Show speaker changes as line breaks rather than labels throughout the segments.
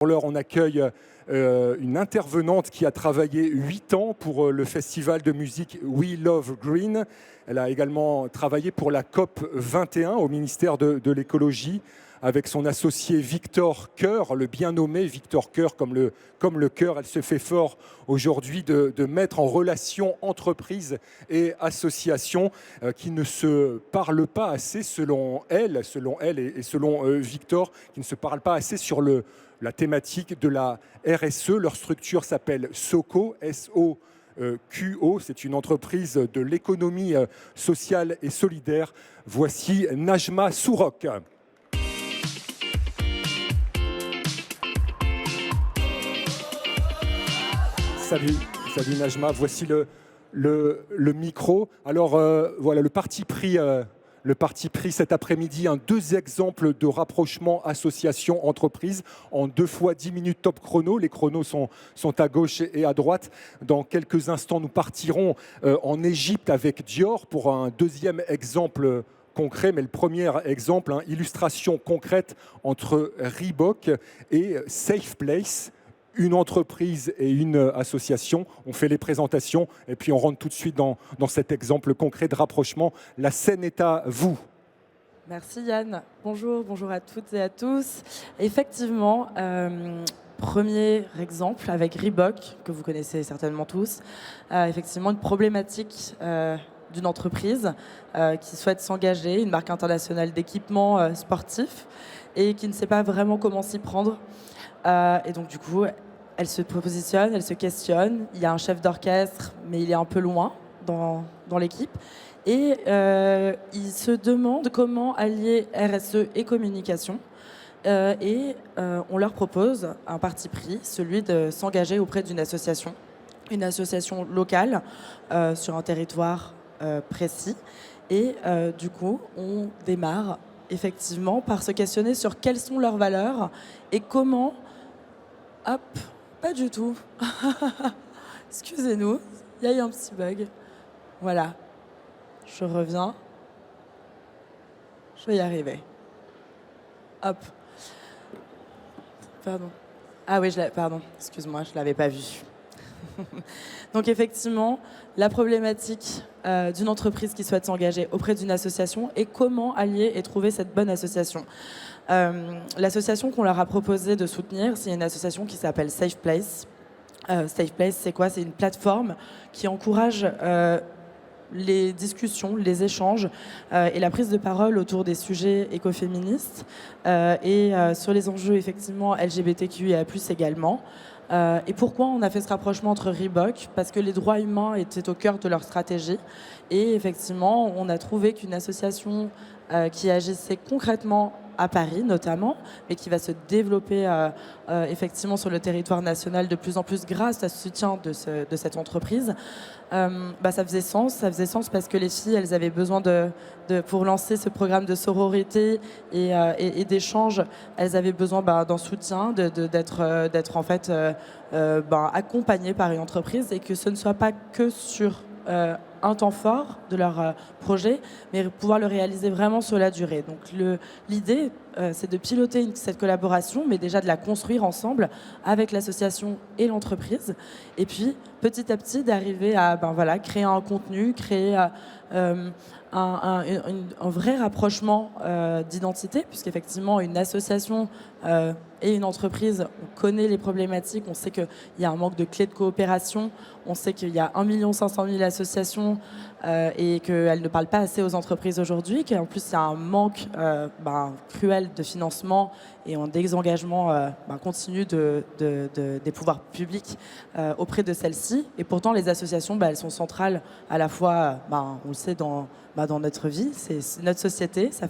l'heure, on accueille une intervenante qui a travaillé 8 ans pour le festival de musique We Love Green. Elle a également travaillé pour la COP 21 au ministère de l'écologie avec son associé Victor Coeur, le bien nommé Victor Coeur comme le cœur. Elle se fait fort aujourd'hui de mettre en relation entreprises et associations qui ne se parlent pas assez selon elle et selon Victor, qui ne se parlent pas assez sur la thématique de la RSE. Leur structure s'appelle SOQO, S-O-Q-O. C'est une entreprise de l'économie sociale et solidaire. Voici Najma Sourok. Salut Najma, voici le micro. Alors voilà, le parti pris cet après-midi, 2 exemples de rapprochement association-entreprise en 2 fois 10 minutes top chrono. Les chronos sont à gauche et à droite. Dans quelques instants, nous partirons en Égypte avec Dior pour un 2e exemple concret, mais le premier exemple, illustration concrète entre Reebok et Safe Place. Une entreprise et une association. On fait les présentations et puis on rentre tout de suite dans cet exemple concret de rapprochement. La scène est à vous.
Merci Yann. Bonjour à toutes et à tous. Effectivement, premier exemple avec Reebok, que vous connaissez certainement tous. Effectivement, une problématique d'une entreprise qui souhaite s'engager, une marque internationale d'équipements sportifs et qui ne sait pas vraiment comment s'y prendre. Et donc du coup, elle se positionne, elle se questionne. Il y a un chef d'orchestre, mais il est un peu loin dans l'équipe. Et il se demande comment allier RSE et communication. On leur propose un parti pris, celui de s'engager auprès d'une association locale sur un territoire précis. Et du coup, on démarre effectivement par se questionner sur quelles sont leurs valeurs et comment... Hop, pas du tout. Excusez-nous, il y a eu un petit bug. Voilà, je reviens. Je vais y arriver. Hop. Pardon. Ah oui, pardon, excuse-moi, je ne l'avais pas vu. Donc effectivement, la problématique d'une entreprise qui souhaite s'engager auprès d'une association et comment allier et trouver cette bonne association. L'association qu'on leur a proposé de soutenir, c'est une association qui s'appelle Safe Place. Safe Place, c'est quoi? C'est une plateforme qui encourage les discussions, les échanges et la prise de parole autour des sujets écoféministes et sur les enjeux effectivement LGBTQIA+, également. Et pourquoi on a fait ce rapprochement entre Reebok? Parce que les droits humains étaient au cœur de leur stratégie. Et effectivement, on a trouvé qu'une association qui agissait concrètement à Paris notamment, mais qui va se développer effectivement sur le territoire national de plus en plus grâce à ce soutien de cette entreprise. Ça faisait sens parce que les filles, elles avaient besoin pour lancer ce programme de sororité et d'échange, elles avaient besoin d'un soutien, d'être en fait accompagnées par une entreprise et que ce ne soit pas que sur un temps fort de leur projet, mais pouvoir le réaliser vraiment sur la durée. Donc l'idée, c'est de piloter cette collaboration, mais déjà de la construire ensemble avec l'association et l'entreprise. Et puis, petit à petit, d'arriver à créer un contenu, créer un vrai rapprochement d'identité, puisqu'effectivement, une association et une entreprise, on connaît les problématiques, on sait qu'il y a un manque de clés de coopération, on sait qu'il y a 1 500 000 associations et qu'elles ne parlent pas assez aux entreprises aujourd'hui, qu'en plus il y a un manque cruel de financement et un désengagement continu des pouvoirs publics auprès de celles-ci. Et pourtant les associations, elles sont centrales à la fois, on le sait, dans notre vie, c'est notre société, ça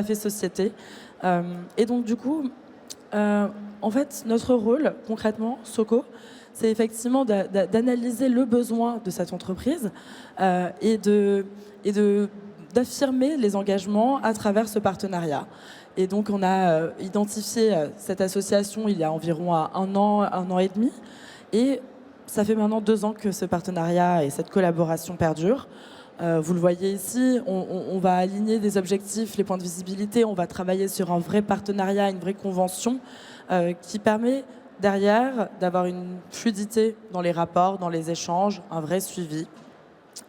fait société. Et donc du coup, en fait, notre rôle, concrètement, SOQO, c'est effectivement d'analyser le besoin de cette entreprise et d'affirmer les engagements à travers ce partenariat. Et donc, on a identifié cette association il y a environ 1 an et demi. Et ça fait maintenant 2 ans que ce partenariat et cette collaboration perdurent. Vous le voyez ici, on va aligner des objectifs, les points de visibilité, on va travailler sur un vrai partenariat, une vraie convention qui permet derrière d'avoir une fluidité dans les rapports, dans les échanges, un vrai suivi.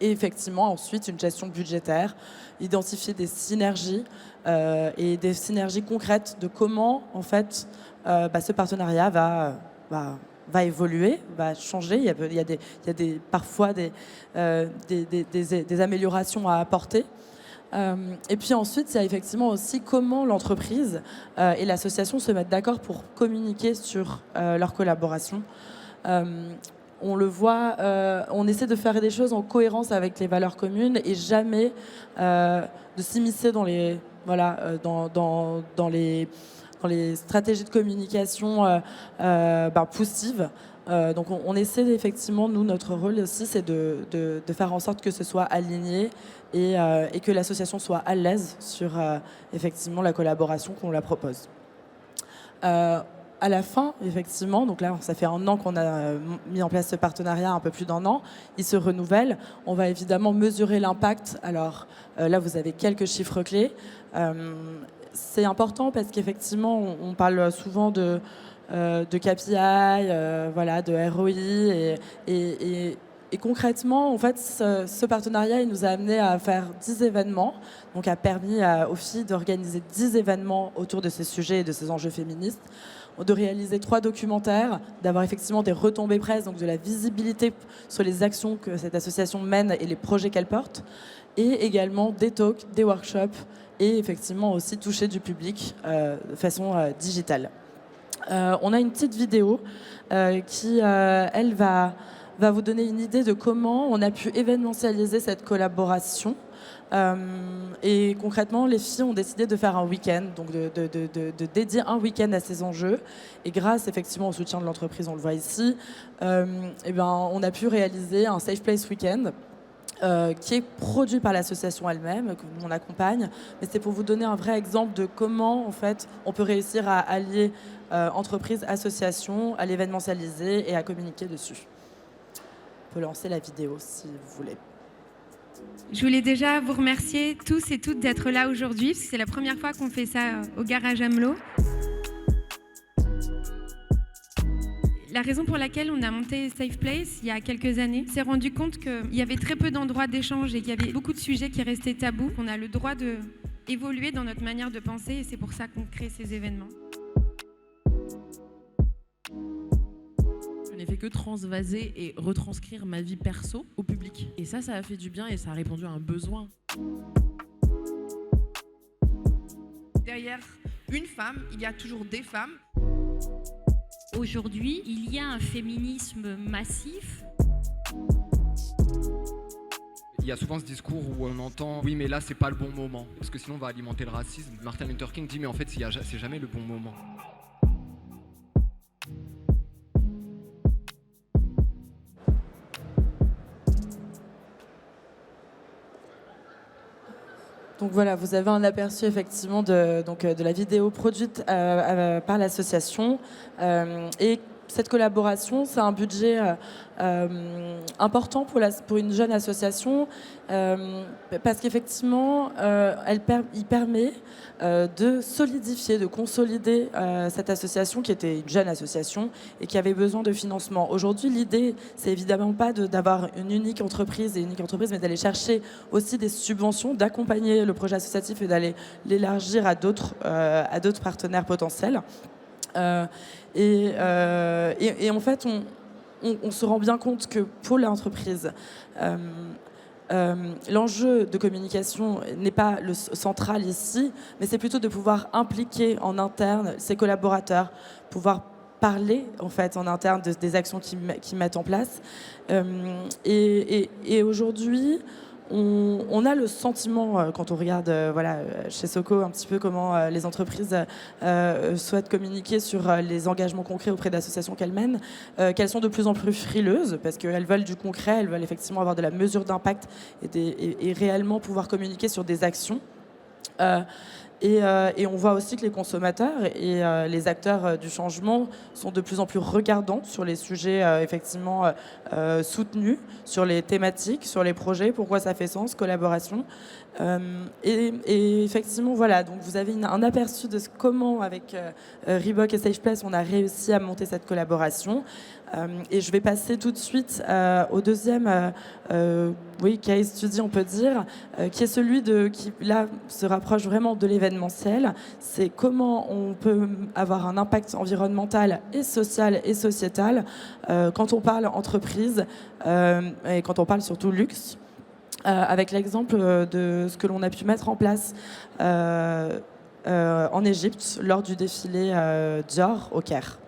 Et effectivement, ensuite, une gestion budgétaire, identifier des synergies et des synergies concrètes de comment, en fait, ce partenariat va évoluer, va changer. Il y a parfois des améliorations à apporter. Et puis ensuite, il y a effectivement aussi comment l'entreprise et l'association se mettent d'accord pour communiquer sur leur collaboration. On le voit, on essaie de faire des choses en cohérence avec les valeurs communes et jamais de s'immiscer dans les, dans les stratégies de communication poussives. Donc on essaie effectivement, nous, notre rôle aussi, c'est de faire en sorte que ce soit aligné et que l'association soit à l'aise sur effectivement la collaboration qu'on la propose. À la fin, effectivement, donc là, ça fait 1 an qu'on a mis en place ce partenariat, un peu plus d'1 an. Il se renouvelle. On va évidemment mesurer l'impact. Alors là, vous avez quelques chiffres clés. C'est important parce qu'effectivement, on parle souvent de KPI, de ROI. Et concrètement, en fait, ce partenariat, il nous a amené à faire 10 événements. Donc, a permis aux filles d'organiser 10 événements autour de ces sujets et de ces enjeux féministes, de réaliser 3 documentaires, d'avoir effectivement des retombées presse, donc de la visibilité sur les actions que cette association mène et les projets qu'elle porte, et également des talks, des workshops, et effectivement aussi toucher du public de façon digitale. On a une petite vidéo qui, elle, va vous donner une idée de comment on a pu événementialiser cette collaboration. Et concrètement, les filles ont décidé de faire un week-end, donc de dédier un week-end à ces enjeux. Et grâce effectivement au soutien de l'entreprise, on le voit ici, on a pu réaliser un Safe Place Weekend qui est produit par l'association elle-même, que nous on accompagne. Mais c'est pour vous donner un vrai exemple de comment en fait on peut réussir à allier entreprise, association, à l'événementialiser et à communiquer dessus. On peut lancer la vidéo si vous voulez.
Je voulais déjà vous remercier tous et toutes d'être là aujourd'hui, parce que c'est la première fois qu'on fait ça au Garage Amelot. La raison pour laquelle on a monté Safe Place il y a quelques années, s'est rendu compte qu'il y avait très peu d'endroits d'échange et qu'il y avait beaucoup de sujets qui restaient tabous, qu'on a le droit d'évoluer dans notre manière de penser et c'est pour ça qu'on crée ces événements.
Je n'ai fait que transvaser et retranscrire ma vie perso au public. Et ça a fait du bien et ça a répondu à un besoin.
Derrière une femme, il y a toujours des femmes.
Aujourd'hui, il y a un féminisme massif.
Il y a souvent ce discours où on entend « oui mais là c'est pas le bon moment » parce que sinon on va alimenter le racisme. Martin Luther King dit « mais en fait c'est jamais le bon moment ».
Donc voilà, vous avez un aperçu effectivement de la vidéo produite par l'association. Et cette collaboration, c'est un budget important pour une jeune association parce qu'effectivement, il permet de solidifier, de consolider cette association qui était une jeune association et qui avait besoin de financement. Aujourd'hui, l'idée, c'est évidemment pas d'avoir une unique entreprise, mais d'aller chercher aussi des subventions, d'accompagner le projet associatif et d'aller l'élargir à d'autres partenaires potentiels. Et en fait, on se rend bien compte que pour l'entreprise, l'enjeu de communication n'est pas le central ici, mais c'est plutôt de pouvoir impliquer en interne ses collaborateurs, pouvoir parler en fait en interne des actions qu'ils mettent en place. Et aujourd'hui, on a le sentiment, quand on regarde chez Soko un petit peu comment les entreprises souhaitent communiquer sur les engagements concrets auprès d'associations qu'elles mènent, qu'elles sont de plus en plus frileuses parce qu'elles veulent du concret, elles veulent effectivement avoir de la mesure d'impact et réellement pouvoir communiquer sur des actions. Et on voit aussi que les consommateurs et les acteurs du changement sont de plus en plus regardants sur les sujets effectivement soutenus, sur les thématiques, sur les projets, pourquoi ça fait sens, collaboration. Et effectivement, voilà, donc vous avez un aperçu de comment, avec Reebok et Safe Place, on a réussi à monter cette collaboration. Et je vais passer tout de suite au deuxième case study, on peut dire, qui est celui qui, là, se rapproche vraiment de l'événementiel. C'est comment on peut avoir un impact environnemental et social et sociétal quand on parle entreprise et quand on parle surtout luxe. Avec l'exemple de ce que l'on a pu mettre en place en Égypte lors du défilé Dior au Caire.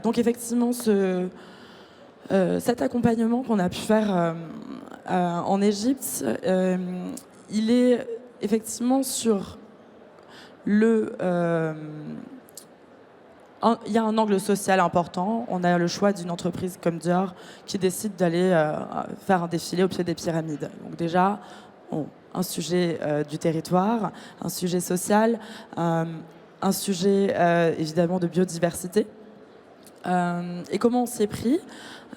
Donc effectivement, cet accompagnement qu'on a pu faire en Égypte, il est effectivement sur il y a un angle social important. On a le choix d'une entreprise comme Dior qui décide d'aller faire un défilé au pied des pyramides. Donc déjà, un sujet du territoire, un sujet social, un sujet évidemment de biodiversité. Et comment on s'y est pris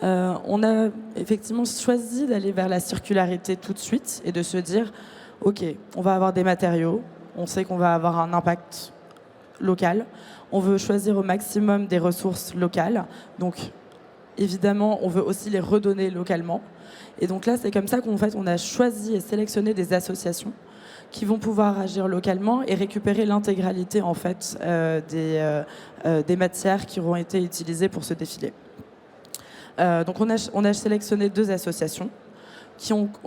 on a effectivement choisi d'aller vers la circularité tout de suite et de se dire, OK, on va avoir des matériaux, on sait qu'on va avoir un impact local, on veut choisir au maximum des ressources locales, donc évidemment, on veut aussi les redonner localement. Et donc là, c'est comme ça on a choisi et sélectionné des associations qui vont pouvoir agir localement et récupérer l'intégralité en fait des matières qui auront été utilisées pour ce défilé. Donc on a sélectionné 2 associations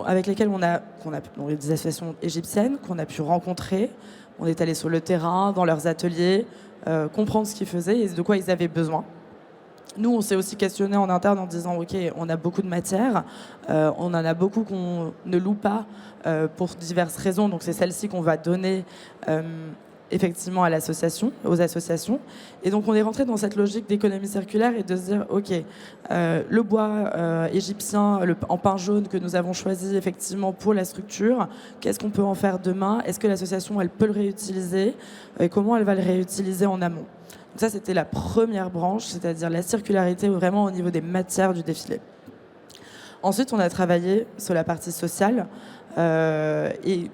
avec lesquelles on a des associations égyptiennes qu'on a pu rencontrer. On est allé sur le terrain, dans leurs ateliers, comprendre ce qu'ils faisaient et de quoi ils avaient besoin. Nous, on s'est aussi questionné en interne en disant, OK, on a beaucoup de matières, on en a beaucoup qu'on ne loue pas pour diverses raisons, donc c'est celle-ci qu'on va donner effectivement aux associations. Et donc on est rentré dans cette logique d'économie circulaire et de se dire, OK, le bois égyptien en pin jaune que nous avons choisi effectivement pour la structure, qu'est-ce qu'on peut en faire demain? Est-ce que l'association, elle peut le réutiliser? Et comment elle va le réutiliser en amont? Donc ça, c'était la première branche, c'est-à-dire la circularité vraiment au niveau des matières du défilé. Ensuite, on a travaillé sur la partie sociale et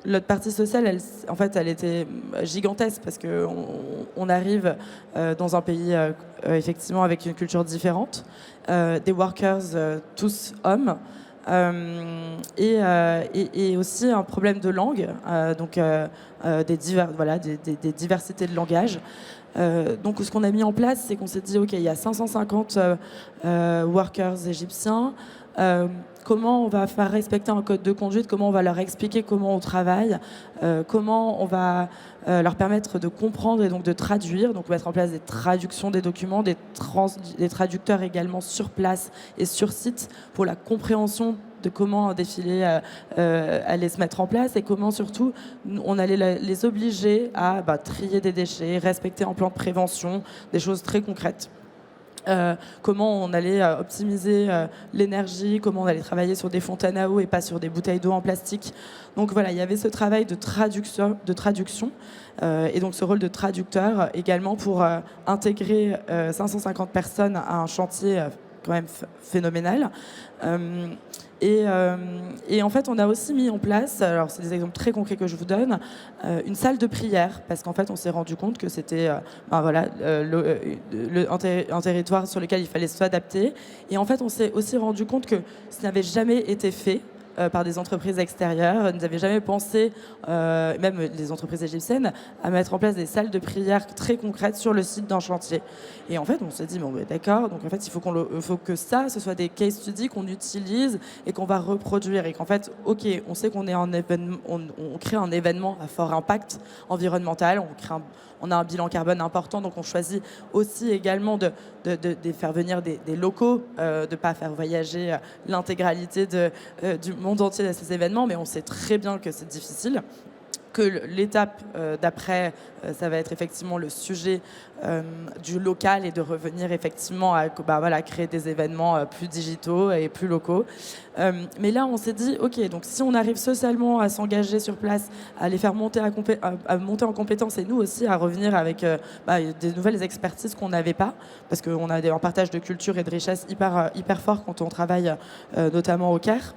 notre partie sociale, elle était gigantesque parce qu'on arrive dans un pays effectivement avec une culture différente, des workers tous hommes, et aussi un problème de langue, donc des diversités de langage. Donc ce qu'on a mis en place, c'est qu'on s'est dit, OK, il y a 550 workers égyptiens. Comment on va faire respecter un code de conduite, comment on va leur expliquer comment on travaille, comment on va leur permettre de comprendre et donc de traduire, donc mettre en place des traductions des documents, des traducteurs également sur place et sur site pour la compréhension de comment un défilé allait se mettre en place et comment surtout on allait les obliger à trier des déchets, respecter un plan de prévention, des choses très concrètes. Comment on allait optimiser l'énergie, comment on allait travailler sur des fontaines à eau et pas sur des bouteilles d'eau en plastique. Donc voilà, il y avait ce travail de traduction et donc ce rôle de traducteur également pour intégrer 550 personnes à un chantier quand même phénoménal. Et en fait, on a aussi mis en place, alors c'est des exemples très concrets que je vous donne, une salle de prière, parce qu'en fait, on s'est rendu compte que c'était un territoire sur lequel il fallait s'adapter. Et en fait, on s'est aussi rendu compte que ça n'avait jamais été fait par des entreprises extérieures. Nous n'avions jamais pensé, même les entreprises égyptiennes, à mettre en place des salles de prière très concrètes sur le site d'un chantier. Et en fait, on s'est dit, d'accord, donc en fait, il faut que ce soit des case studies qu'on utilise et qu'on va reproduire. Et qu'en fait, OK, on sait qu'on est on crée un événement à fort impact environnemental, on a un bilan carbone important, donc on choisit aussi également de faire venir des locaux, de ne pas faire voyager l'intégralité du monde entier à ces événements, mais on sait très bien que c'est difficile. que l'étape d'après, ça va être effectivement le sujet du local et de revenir effectivement à créer des événements plus digitaux et plus locaux. Mais là, on s'est dit, ok, donc si on arrive socialement à s'engager sur place, à les faire monter, à monter en compétences et nous aussi à revenir avec des nouvelles expertises qu'on n'avait pas, parce qu'on a un partage de culture et de richesse hyper fort quand on travaille notamment au Caire.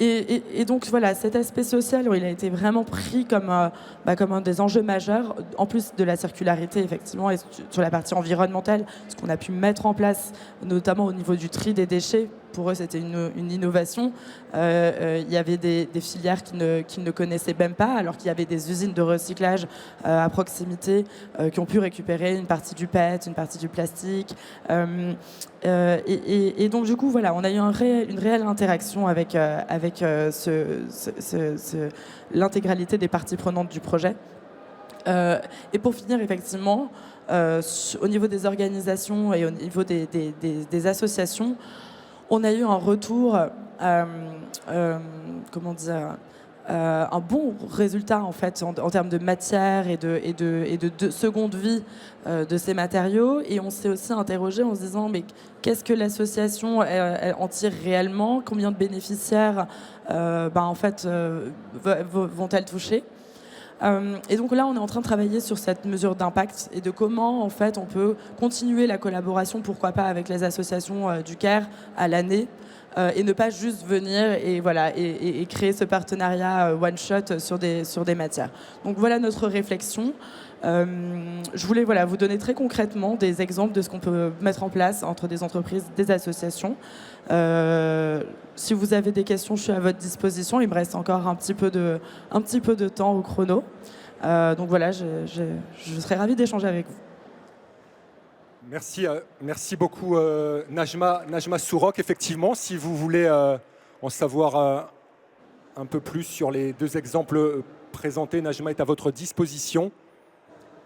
Et donc voilà, cet aspect social, il a été vraiment pris comme un des enjeux majeurs, en plus de la circularité effectivement, et sur la partie environnementale, ce qu'on a pu mettre en place, notamment au niveau du tri des déchets. Pour eux, c'était une innovation. Il y avait des filières qu'ils ne connaissaient même pas, alors qu'il y avait des usines de recyclage à proximité qui ont pu récupérer une partie du PET, une partie du plastique. Et donc, du coup, voilà, on a eu une réelle interaction avec l'intégralité des parties prenantes du projet. Et pour finir, effectivement, au niveau des organisations et au niveau des associations, on a eu un retour, un bon résultat en fait en termes de matière et de seconde vie de ces matériaux. Et on s'est aussi interrogé en se disant mais qu'est-ce que l'association en tire réellement, combien de bénéficiaires vont-elles toucher. Et donc là, on est en train de travailler sur cette mesure d'impact et de comment en fait on peut continuer la collaboration, pourquoi pas avec les associations du Caire à l'année, et ne pas juste venir et créer ce partenariat one shot sur des matières. Donc voilà notre réflexion. Je voulais vous donner très concrètement des exemples de ce qu'on peut mettre en place entre des entreprises, des associations. Si vous avez des questions, je suis à votre disposition. Il me reste encore un petit peu de temps au chrono. Donc voilà, je serais ravie d'échanger avec vous.
Merci beaucoup Najma Sourok. Effectivement, si vous voulez en savoir un peu plus sur les deux exemples présentés, Najma est à votre disposition.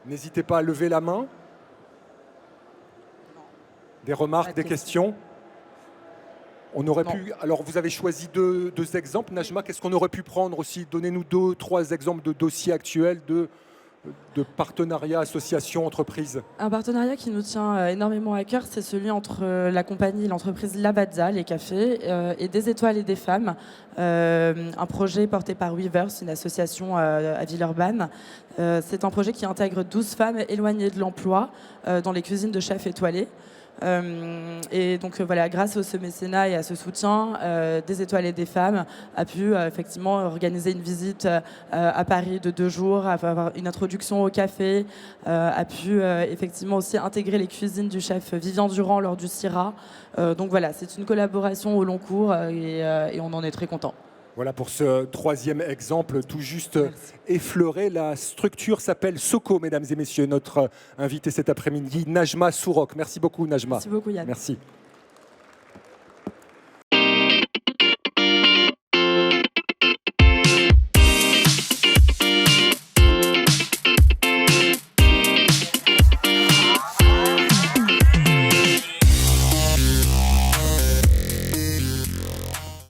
N'hésitez pas à lever la main. Des remarques, des questions? On aurait pu. Alors, vous avez choisi deux exemples. Najma, qu'est-ce qu'on aurait pu prendre aussi? Donnez-nous 2-3 exemples de dossiers actuels de partenariats, associations, entreprises.
Un partenariat qui nous tient énormément à cœur, c'est celui entre la compagnie, l'entreprise Lavazza, les cafés, et Des Étoiles et des Femmes, un projet porté par Weavers, une association à Villeurbanne. C'est un projet qui intègre 12 femmes éloignées de l'emploi dans les cuisines de chefs étoilés. Et donc grâce à ce mécénat et à ce soutien, Des Étoiles et des Femmes a pu effectivement organiser une visite à Paris de 2 jours, avoir une introduction au café, a pu effectivement aussi intégrer les cuisines du chef Vivian Durand lors du CIRA. Donc voilà, c'est une collaboration au long cours et on en est très content.
Voilà pour ce 3e exemple tout juste effleuré. La structure s'appelle Soko, mesdames et messieurs. Notre invité cet après-midi, Najma Sourok. Merci beaucoup, Najma.
Merci beaucoup, Yann.
Merci.